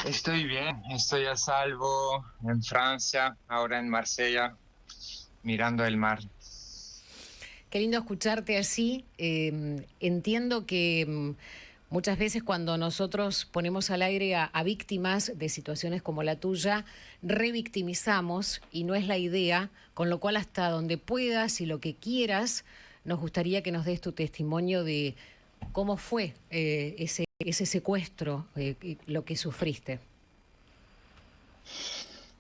Estoy bien, estoy a salvo en Francia, ahora en Marsella, mirando el mar. Qué lindo escucharte así. Entiendo que muchas veces cuando nosotros ponemos al aire a víctimas de situaciones como la tuya, revictimizamos y no es la idea, con lo cual hasta donde puedas y lo que quieras, nos gustaría que nos des tu testimonio de cómo fue ese secuestro, lo que sufriste.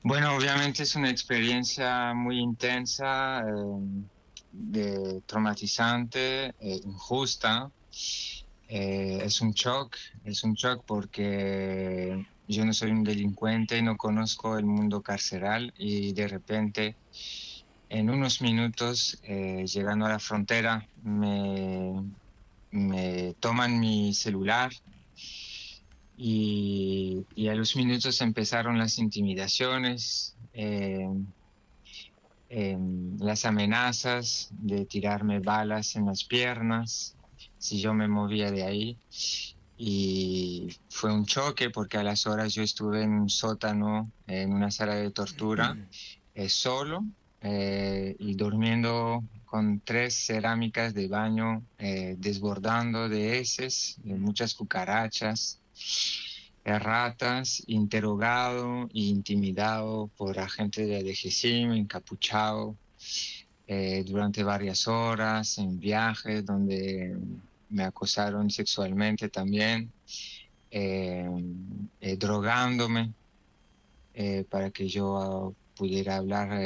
Bueno, obviamente es una experiencia muy intensa, traumatizante, injusta. Es un shock porque yo no soy un delincuente, no conozco el mundo carceral y de repente, en unos minutos, llegando a la frontera, me toman mi celular y a los minutos empezaron las intimidaciones, las amenazas de tirarme balas en las piernas si yo me movía de ahí. Y fue un choque porque a las horas yo estuve en un sótano, en una sala de tortura, solo y durmiendo con 3 cerámicas de baño desbordando de heces, de muchas cucarachas, ratas, interrogado e intimidado por agentes de DGCIM, encapuchado durante varias horas, en viajes donde me acosaron sexualmente también, eh, drogándome para que yo pudiera hablar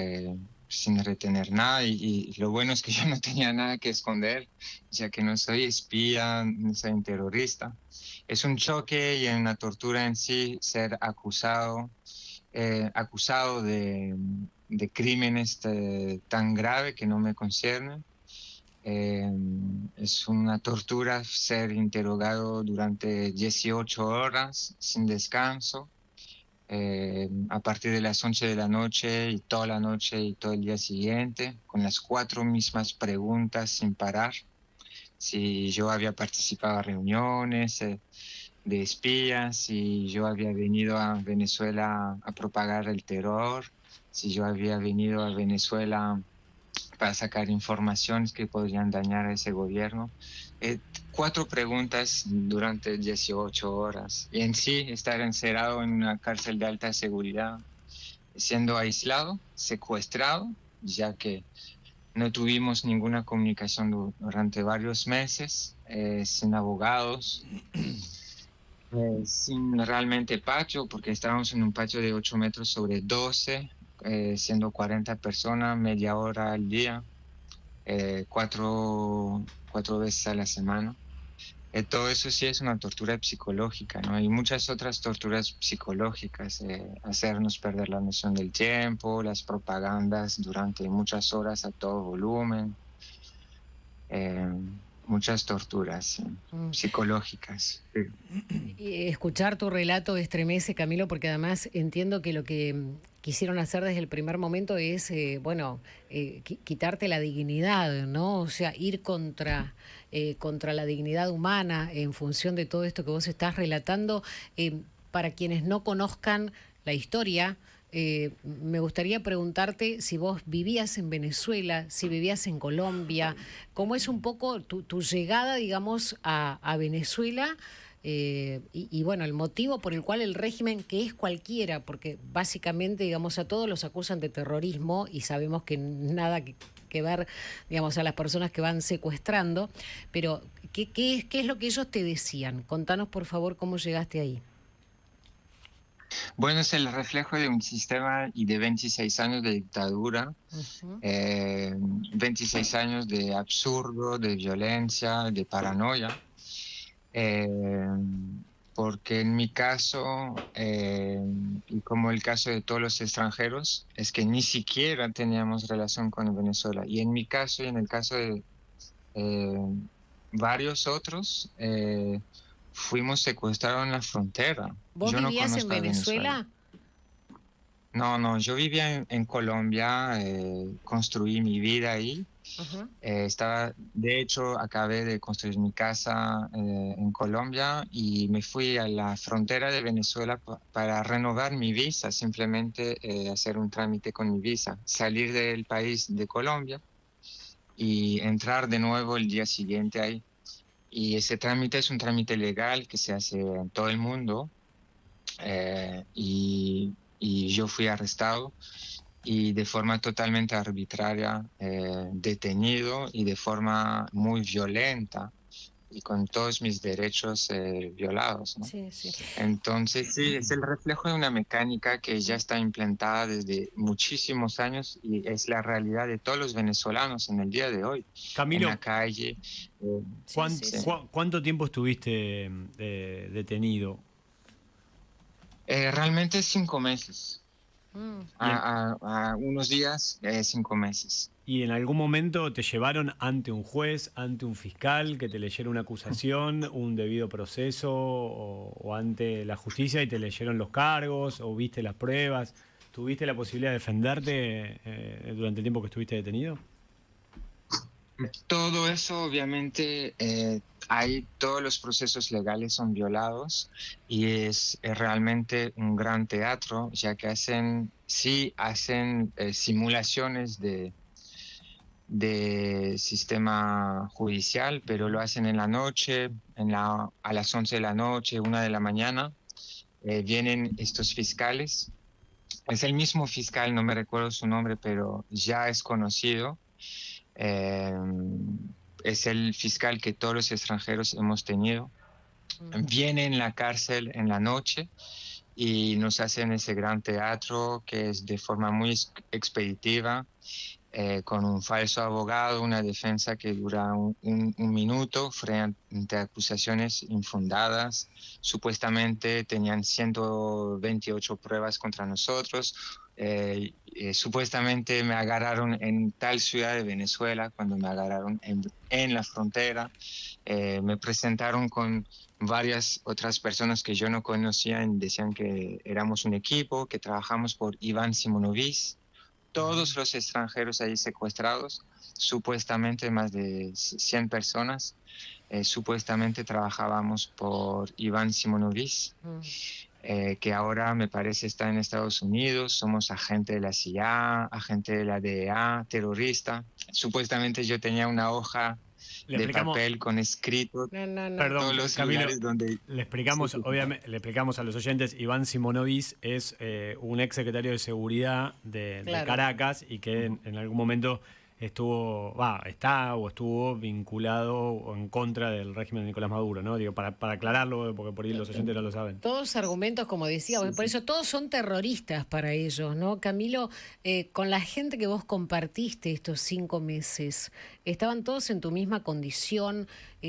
sin retener nada. Y lo bueno es que yo no tenía nada que esconder, ya que no soy espía, no soy un terrorista. Es un choque y una tortura en sí ser acusado de crímenes tan graves que no me conciernen. Eh, es una tortura ser interrogado durante 18 horas sin descanso, a partir de las 11 de la noche y toda la noche y todo el día siguiente, con las 4 mismas preguntas sin parar. Si yo había participado en reuniones de espías, si yo había venido a Venezuela a propagar el terror, si yo había venido a Venezuela para sacar informaciones que podrían dañar a ese gobierno. 4 preguntas durante 18 horas. Y en sí, estar encerrado en una cárcel de alta seguridad, siendo aislado, secuestrado, ya que no tuvimos ninguna comunicación durante varios meses, sin abogados, sin realmente patio, porque estábamos en un patio de 8 metros sobre 12, siendo 40 personas, media hora al día, cuatro veces a la semana. Todo eso sí es una tortura psicológica, ¿no? Y muchas otras torturas psicológicas, hacernos perder la noción del tiempo, las propagandas durante muchas horas a todo volumen, eh, muchas torturas sí, Mm. psicológicas. Sí. Y escuchar tu relato estremece, Camilo, porque además entiendo que lo que quisieron hacer desde el primer momento es, quitarte la dignidad, ¿no? O sea, ir contra la dignidad humana en función de todo esto que vos estás relatando. Para quienes no conozcan la historia, me gustaría preguntarte si vos vivías en Venezuela, si vivías en Colombia, cómo es un poco tu llegada, digamos, a Venezuela. Y bueno, el motivo por el cual el régimen, que es cualquiera, porque básicamente, digamos, a todos los acusan de terrorismo y sabemos que nada que ver, digamos, a las personas que van secuestrando, pero ¿qué es lo que ellos te decían? Contanos, por favor, cómo llegaste ahí. Bueno, es el reflejo de un sistema y de 26 años de dictadura, Ujú. 26 años de absurdo, de violencia, de paranoia. Eh, Porque en mi caso, y como el caso de todos los extranjeros, es que ni siquiera teníamos relación con Venezuela. Y en mi caso y en el caso de eh, varios otros, fuimos secuestrados en la frontera. ¿Vos Yo no vivías en conozco a Venezuela. Venezuela? No, no, yo vivía en Colombia, construí mi vida ahí Ajá. De hecho, acabé de construir mi casa en Colombia y me fui a la frontera de Venezuela para renovar mi visa, simplemente hacer un trámite con mi visa, salir del país de Colombia y entrar de nuevo el día siguiente ahí. Y ese trámite es un trámite legal que se hace en todo el mundo, y yo fui arrestado y de forma totalmente arbitraria detenido y de forma muy violenta y con todos mis derechos violados, ¿no? Sí, sí. Entonces, sí, es el reflejo de una mecánica que ya está implantada desde muchísimos años y es la realidad de todos los venezolanos en el día de hoy, en la Camilo, calle. Sí, sí, Sí. sí. ¿cuánto tiempo estuviste detenido? Realmente 5 meses. Mm. ¿Y en, A unos días, 5 meses. y en algún momento te llevaron ante un juez, ante un fiscal, que te leyera una acusación, un debido proceso o ante la justicia y te leyeron los cargos o viste las pruebas? ¿Tuviste la posibilidad de defenderte durante el tiempo que estuviste detenido? Todo eso, obviamente, hay todos los procesos legales son violados y es realmente un gran teatro, ya que sí hacen simulaciones de sistema judicial, pero lo hacen en la noche, a las 11 de la noche, 1 de la mañana. Vienen estos fiscales. Es el mismo fiscal, no me recuerdo su nombre, pero ya es conocido. Eh, es el fiscal que todos los extranjeros hemos tenido. Mm. Viene en la cárcel en la noche y nos hacen ese gran teatro que es de forma muy expeditiva, con un falso abogado, una defensa que dura un minuto frente a acusaciones infundadas. Supuestamente tenían 128 pruebas contra nosotros. Supuestamente me agarraron en tal ciudad de Venezuela cuando me agarraron en la frontera. Me presentaron con varias otras personas que yo no conocía y decían que éramos un equipo, que trabajamos por Iván Simonovic. Todos los extranjeros ahí secuestrados, supuestamente más de 100 personas, supuestamente trabajábamos por Iván Simonovic, Mm. que ahora me parece está en Estados Unidos. Somos agente de la CIA, agente de la DEA, terrorista. Supuestamente yo tenía una hoja Le de explicamos, papel con escrito No, no, no. perdón, todos los Camilo, lugares donde... le Sí, explicamos, sí, sí. obviamente, le explicamos a los oyentes, Iván Simonovic es un ex secretario de seguridad de Claro. Caracas y que en algún momento está o estuvo vinculado o en contra del régimen de Nicolás Maduro, ¿no? Digo, para aclararlo, porque por ahí los oyentes no lo saben. Todos argumentos, como decía, Sí, por sí. eso todos son terroristas para ellos, ¿no? Camilo, con la gente que vos compartiste estos 5 meses, ¿estaban todos en tu misma condición?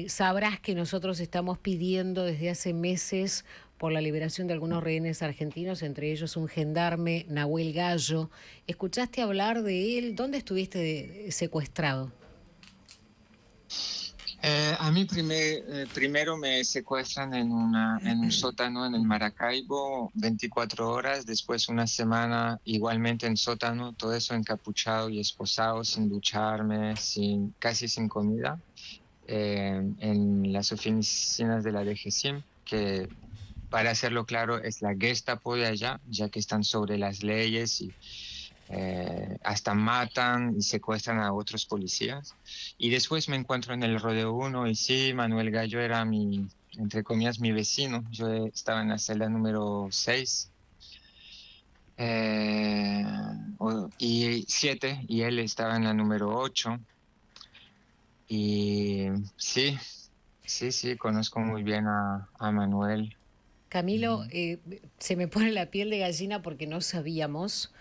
Sabrás que nosotros estamos pidiendo desde hace meses por la liberación de algunos rehenes argentinos, entre ellos un gendarme, Nahuel Gallo. ¿Escuchaste hablar de él? ¿Dónde estuviste secuestrado? A mí primero me secuestran en un sótano en el Maracaibo, 24 horas, después una semana igualmente en sótano, todo eso encapuchado y esposado, sin ducharme, casi sin comida, en las oficinas de la DGCIM, que para hacerlo claro es la Gestapo de allá, ya que están sobre las leyes y hasta matan y secuestran a otros policías. Y después me encuentro en el Rodeo 1 y sí, Manuel Gallo era entre comillas, mi vecino. Yo estaba en la celda número 6 y 7 y él estaba en la número 8. Y sí, sí, sí, conozco muy bien a Manuel. Camilo, se me pone la piel de gallina porque no sabíamos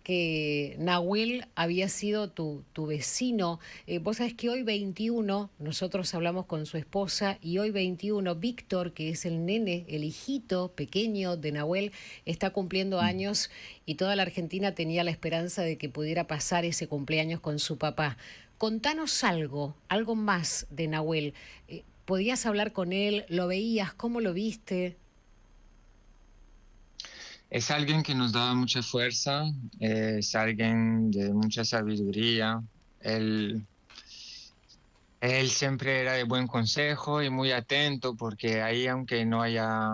que Nahuel había sido tu vecino. Vos sabés que hoy 21, nosotros hablamos con su esposa y hoy 21, Víctor, que es el nene, el hijito pequeño de Nahuel, está cumpliendo años y toda la Argentina tenía la esperanza de que pudiera pasar ese cumpleaños con su papá. Contanos algo más de Nahuel. ¿Podías hablar con él? ¿Lo veías? ¿Cómo lo viste? Es alguien que nos daba mucha fuerza, es alguien de mucha sabiduría. Él Él siempre era de buen consejo y muy atento porque ahí, aunque no haya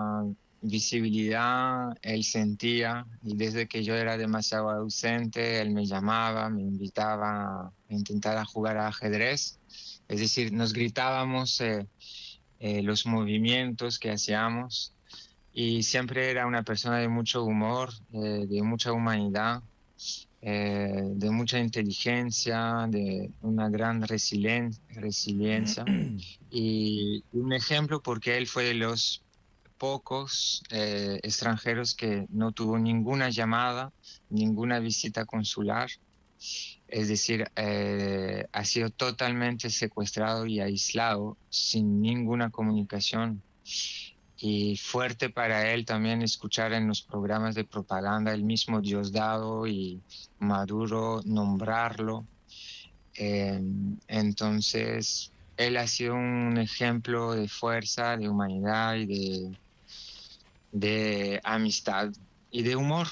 visibilidad, él sentía, y desde que yo era demasiado ausente, él me llamaba, me invitaba a intentar a jugar a ajedrez. Es decir, nos gritábamos los movimientos que hacíamos, y siempre era una persona de mucho humor, de mucha humanidad, de mucha inteligencia, de una gran resiliencia, y un ejemplo porque él fue de los pocos extranjeros que no tuvo ninguna llamada, ninguna visita consular. Es decir, ha sido totalmente secuestrado y aislado, sin ninguna comunicación. Y fuerte para él también escuchar en los programas de propaganda el mismo Diosdado y Maduro nombrarlo. Eh, entonces, él ha sido un ejemplo de fuerza, de humanidad y de amistad y de humor,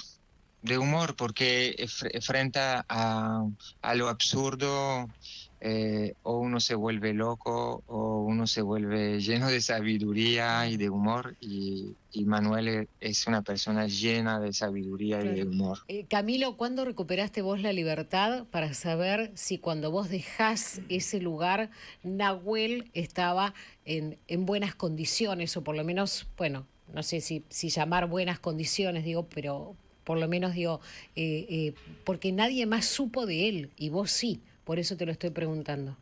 porque frente a lo absurdo, o uno se vuelve loco o uno se vuelve lleno de sabiduría y Claro, de humor, y Manuel es una persona llena de sabiduría y de claro. humor. Camilo, ¿cuándo recuperaste vos la libertad para saber si cuando vos dejás ese lugar, Nahuel estaba en buenas condiciones, o por lo menos, bueno, no sé si llamar buenas condiciones, digo, pero por lo menos digo, porque nadie más supo de él y vos sí, por eso te lo estoy preguntando.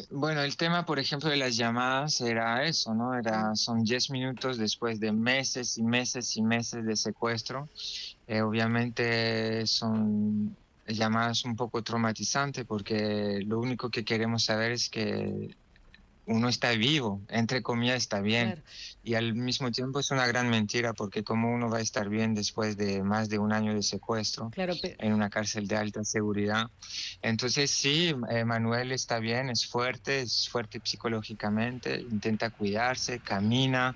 Bueno, el tema, por ejemplo, de las llamadas era eso, ¿no? Son 10 minutos después de meses y meses y meses de secuestro. Obviamente son llamadas un poco traumatizantes porque lo único que queremos saber es que uno está vivo, entre comillas está bien, Claro, y al mismo tiempo es una gran mentira porque cómo uno va a estar bien después de más de un año de secuestro claro, pero en una cárcel de alta seguridad. Entonces sí, Manuel está bien, es fuerte psicológicamente, intenta cuidarse, camina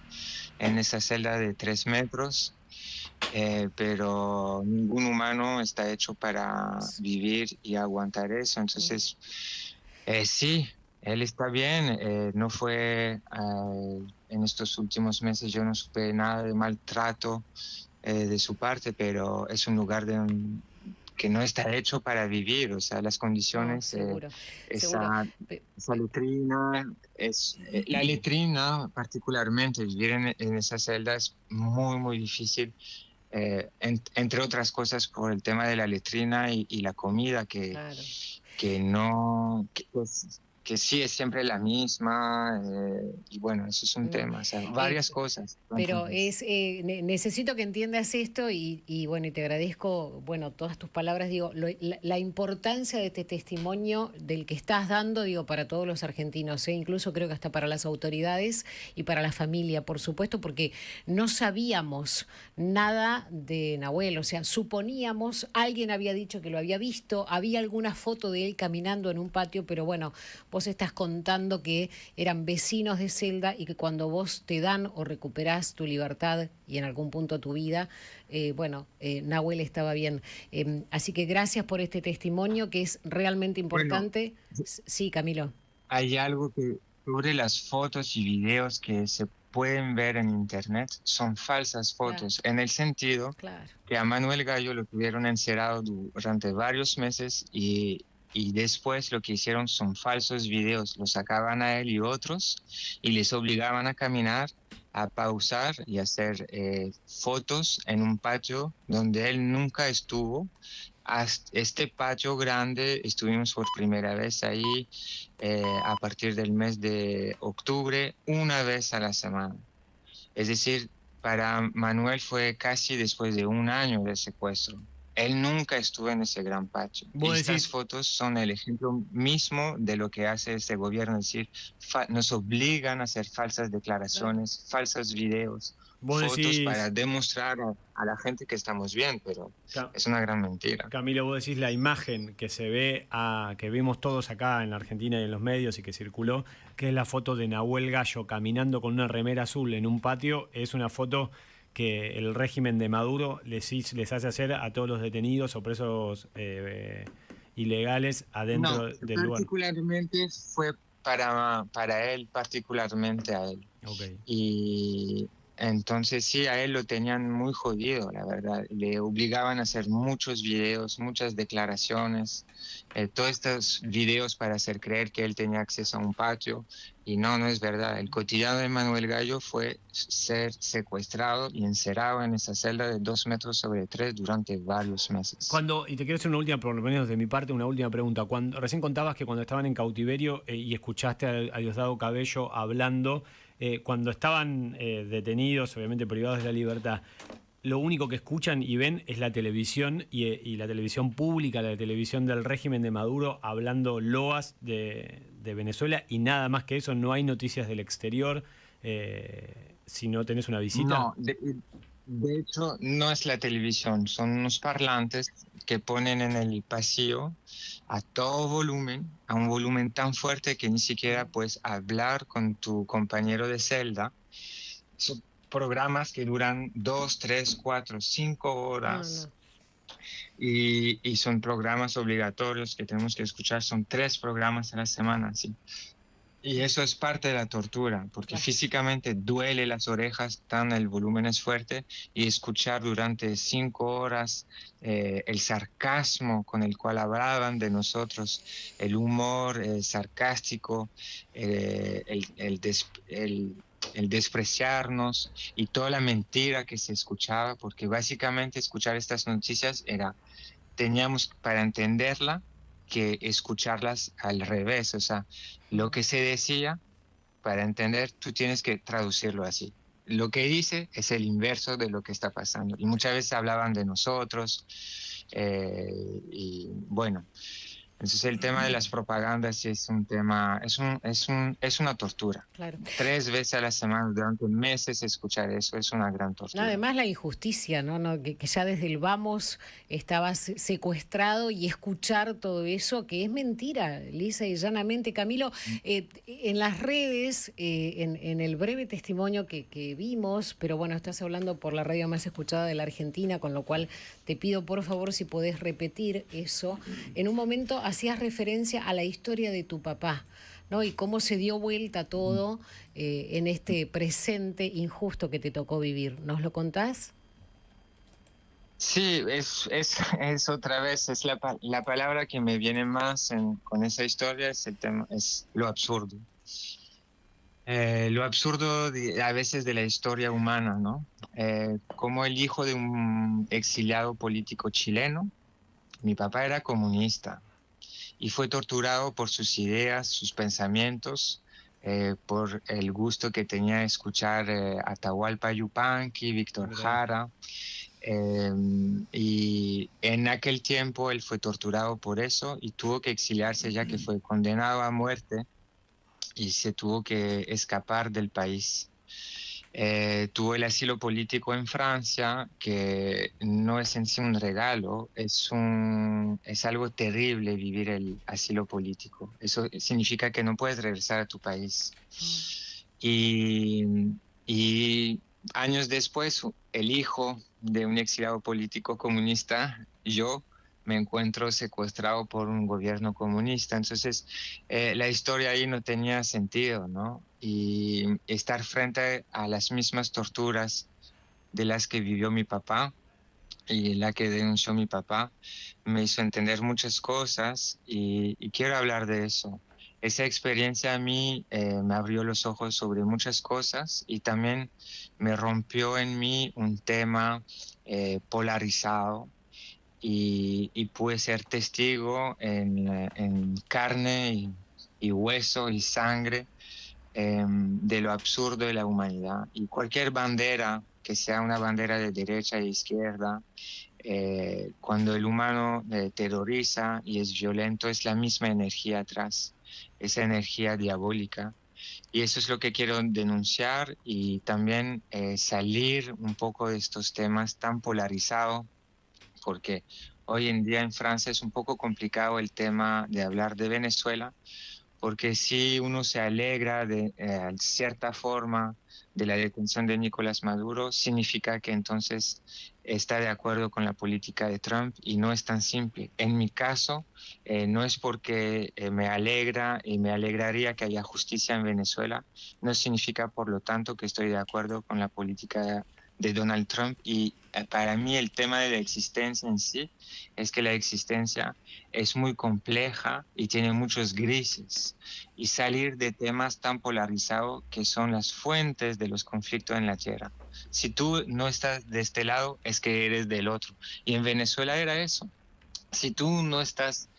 en esa celda de 3 metros, pero ningún humano está hecho para vivir y aguantar eso. Entonces, sí, él está bien. No fue, en estos últimos meses yo no supe nada de maltrato de su parte, pero es un lugar que no está hecho para vivir. O sea, las no, condiciones, seguro, seguro. esa, esa letrina, la letrina particularmente, vivir en esa celda es muy, muy difícil, entre otras cosas por el tema de la letrina y la comida Claro. que no, que sí es siempre la misma, y bueno, eso es un No. tema, o sea, Eh, varias cosas. pero Entonces, necesito que entiendas esto y bueno, y te agradezco, bueno, todas tus palabras, digo, la importancia de este testimonio del que estás dando, digo, para todos los argentinos, incluso creo que hasta para las autoridades y para la familia, por supuesto, porque no sabíamos nada de Nahuel, o sea, suponíamos, alguien había dicho que lo había visto, había alguna foto de él caminando en un patio, pero bueno, vos estás contando que eran vecinos de celda y que cuando vos te dan o recuperás tu libertad y en algún punto tu vida, bueno, Nahuel estaba bien. Así que gracias por este testimonio que es realmente bueno, importante. Sí, Camilo. hay algo que sobre las fotos y videos que se pueden ver en internet son falsas Claro, fotos, en el sentido claro. que a Manuel Gallo lo tuvieron encerrado durante varios meses, y después lo que hicieron son falsos videos, lo sacaban a él y otros y les obligaban a caminar, a pausar y hacer fotos en un patio donde él nunca estuvo. Este patio grande estuvimos por primera vez ahí, a partir del mes de octubre, una vez a la semana. Es decir, para Manuel fue casi después de un año de secuestro. Él nunca estuvo en ese gran patio. Y Vos estas decís, fotos son el ejemplo mismo de lo que hace este gobierno, es decir, nos obligan a hacer falsas Claro. declaraciones, falsos videos, vos fotos decís, para demostrar a la gente que estamos bien, pero Ca- es una gran mentira. Camilo, vos decís la imagen que se ve, que vimos todos acá en la Argentina y en los medios y que circuló, que es la foto de Nahuel Gallo caminando con una remera azul en un patio, es una foto que el régimen de Maduro les hace hacer a todos los detenidos o presos ilegales No, adentro del lugar. particularmente fue para él, particularmente a él. Okay. Y entonces sí, a él lo tenían muy jodido, la verdad. Le obligaban a hacer muchos videos, muchas declaraciones, todos estos videos para hacer creer que él tenía acceso a un patio. Y no, no es verdad. El cotidiano de Manuel Gallo fue ser secuestrado y encerrado en esa celda de 2 metros sobre 3 durante varios meses. Y te quiero hacer una última, por lo menos de mi parte, una última pregunta. Recién contabas que cuando estaban en cautiverio y escuchaste a Diosdado Cabello hablando, cuando estaban detenidos, obviamente privados de la libertad, lo único que escuchan y ven es la televisión y la televisión pública, la televisión del régimen de Maduro, hablando loas de Venezuela y nada más que eso. No hay noticias del exterior. Si no tenés una visita. No, de hecho, no es la televisión, son unos parlantes que ponen en el pasillo a todo volumen, a un volumen tan fuerte que ni siquiera puedes hablar con tu compañero de celda. Son programas que duran 2, 3, 4, 5 horas No. y son programas obligatorios que tenemos que escuchar, son 3 programas a la semana, ¿sí? Y eso es parte de la tortura, porque Claro. físicamente duele las orejas, tan el volumen es fuerte, y escuchar durante 5 horas el sarcasmo con el cual hablaban de nosotros, el humor sarcástico, el despreciarnos y toda la mentira que se escuchaba, porque básicamente escuchar estas noticias teníamos para entenderla que escucharlas al revés, o sea, lo que se decía, para entender, tú tienes que traducirlo así. Lo que dice es el inverso de lo que está pasando. Y muchas veces hablaban de nosotros, y bueno, entonces el tema de las propagandas sí es un tema, es una tortura. Claro. 3 veces a la semana durante meses escuchar eso es una gran No, tortura. además la injusticia, ¿no? Que ya desde el vamos estabas secuestrado y escuchar todo eso, que es mentira, lisa y llanamente. Camilo, en las redes, en el breve testimonio que vimos, pero bueno, estás hablando por la radio más escuchada de la Argentina, con lo cual te pido por favor si podés repetir eso. En un momento hacías referencia a la historia de tu papá, ¿no? Y cómo se dio vuelta todo en este presente injusto que te tocó vivir. ¿Nos lo contás? Sí, es otra vez, es la palabra que me viene más con esa historia, es el tema, es lo absurdo. Lo absurdo a veces de la historia humana, ¿no? Como el hijo de un exiliado político chileno, mi papá era comunista y fue torturado por sus ideas, sus pensamientos, por el gusto que tenía de escuchar Atahualpa Yupanqui, Víctor Mirá. Jara. Y en aquel tiempo él fue torturado por eso y tuvo que exiliarse ya que fue condenado a muerte y se tuvo que escapar del país. Tuvo el asilo político en Francia, que no es en sí un regalo, es algo terrible vivir el asilo político. Eso significa que no puedes regresar a tu país. Y, y años después, el hijo de un exiliado político comunista, yo me encuentro secuestrado por un gobierno comunista. Entonces, la historia ahí no tenía sentido, ¿no? Y estar frente a las mismas torturas de las que vivió mi papá y la que denunció mi papá me hizo entender muchas cosas y quiero hablar de eso. Esa experiencia a mí me abrió los ojos sobre muchas cosas y también me rompió en mí un tema polarizado y pude ser testigo en carne y hueso y sangre de lo absurdo de la humanidad. Y cualquier bandera, que sea una bandera de derecha e izquierda, cuando el humano terroriza y es violento, es la misma energía atrás, esa energía diabólica. Y eso es lo que quiero denunciar y también salir un poco de estos temas tan polarizados, porque hoy en día en Francia es un poco complicado el tema de hablar de Venezuela, porque si uno se alegra de cierta forma de la detención de Nicolás Maduro, significa que entonces está de acuerdo con la política de Trump y no es tan simple. En mi caso, no es porque me alegra y me alegraría que haya justicia en Venezuela, no significa por lo tanto que estoy de acuerdo con la política de Donald Trump y para mí el tema de la existencia en sí es que la existencia es muy compleja y tiene muchos grises y salir de temas tan polarizados que son las fuentes de los conflictos en la tierra. Si tú no estás de este lado es que eres del otro y en Venezuela era eso. Si tú no estás,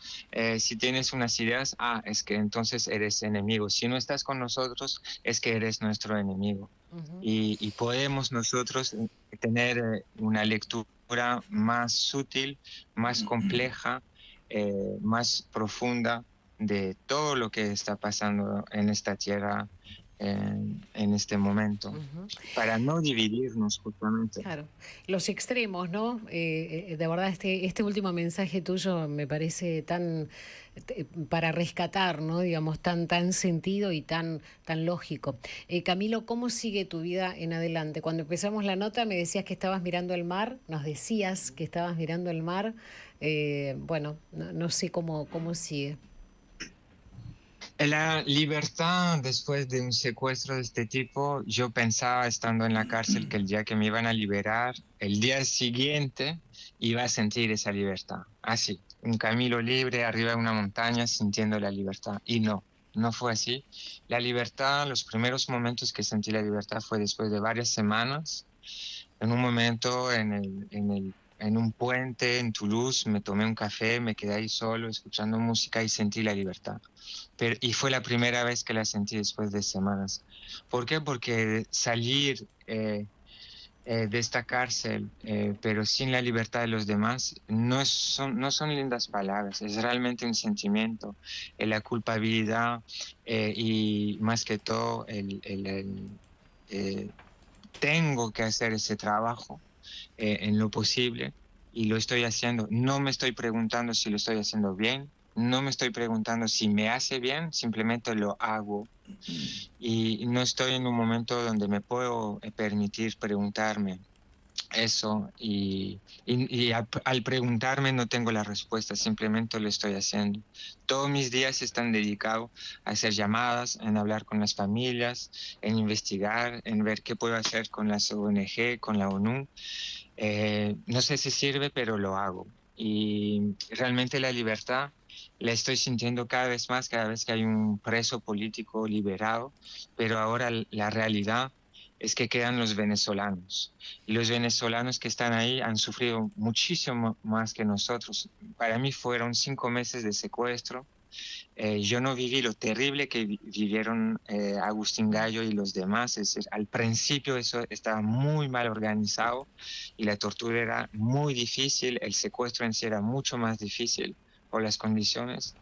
si tienes unas ideas, es que entonces eres enemigo. Si no estás con nosotros, es que eres nuestro enemigo. Ujú. Y podemos nosotros tener una lectura más sutil, más compleja, más profunda de todo lo que está pasando en esta tierra en este momento, Ujú. para no dividirnos justamente. Claro, los extremos, ¿no? De verdad, este último mensaje tuyo me parece tan para rescatar, ¿no? Digamos, tan sentido y tan lógico. Camilo, ¿cómo sigue tu vida en adelante? Cuando empezamos la nota me decías que estabas mirando el mar, nos decías que estabas mirando el mar. Bueno, no sé cómo sigue. La libertad después de un secuestro de este tipo, yo pensaba estando en la cárcel que el día que me iban a liberar, el día siguiente iba a sentir esa libertad. Así, un camino libre arriba de una montaña sintiendo la libertad. Y no, no fue así. La libertad, los primeros momentos que sentí la libertad fue después de varias semanas. En un momento en un puente en Toulouse, me tomé un café, me quedé ahí solo escuchando música y sentí la libertad. Y fue la primera vez que la sentí después de semanas. ¿Por qué? Porque salir de esta cárcel, pero sin la libertad de los demás, no son lindas palabras, es realmente un sentimiento, la culpabilidad y más que todo eh, tengo que hacer ese trabajo en lo posible y lo estoy haciendo. No me estoy preguntando si lo estoy haciendo bien, no me estoy preguntando si me hace bien, simplemente lo hago. Y no estoy en un momento donde me puedo permitir preguntarme eso al preguntarme no tengo la respuesta, simplemente lo estoy haciendo. Todos mis días están dedicados a hacer llamadas, en hablar con las familias, en investigar, en ver qué puedo hacer con las ONG, con la ONU. No sé si sirve, pero lo hago. Y realmente la libertad la estoy sintiendo cada vez más, cada vez que hay un preso político liberado, pero ahora la realidad es que quedan los venezolanos. Y los venezolanos que están ahí han sufrido muchísimo más que nosotros. Para mí fueron 5 meses de secuestro. Yo no viví lo terrible que vivieron Agustín Gallo y los demás. Es decir, al principio eso estaba muy mal organizado y la tortura era muy difícil, el secuestro en sí era mucho más difícil por las condiciones.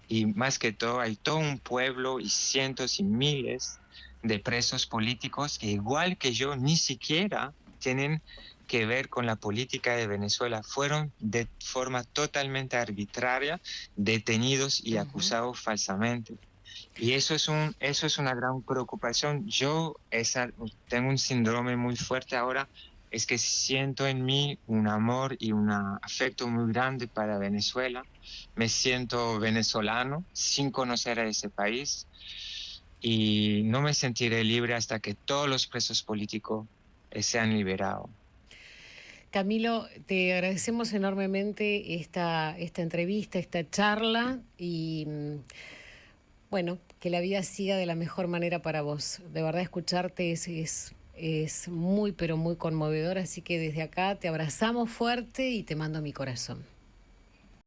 Y más que todo, hay todo un pueblo y cientos y miles de presos políticos que igual que yo ni siquiera tienen que ver con la política de Venezuela. Fueron de forma totalmente arbitraria detenidos y Ujú. acusados falsamente. Y eso es una gran preocupación. Tengo un síndrome muy fuerte ahora, es que siento en mí un amor y un afecto muy grande para Venezuela. Me siento venezolano sin conocer a ese país y no me sentiré libre hasta que todos los presos políticos sean liberados. Camilo, te agradecemos enormemente esta entrevista, esta charla y bueno, que la vida siga de la mejor manera para vos. De verdad, escucharte es muy, pero muy conmovedor, así que desde acá te abrazamos fuerte y te mando mi corazón.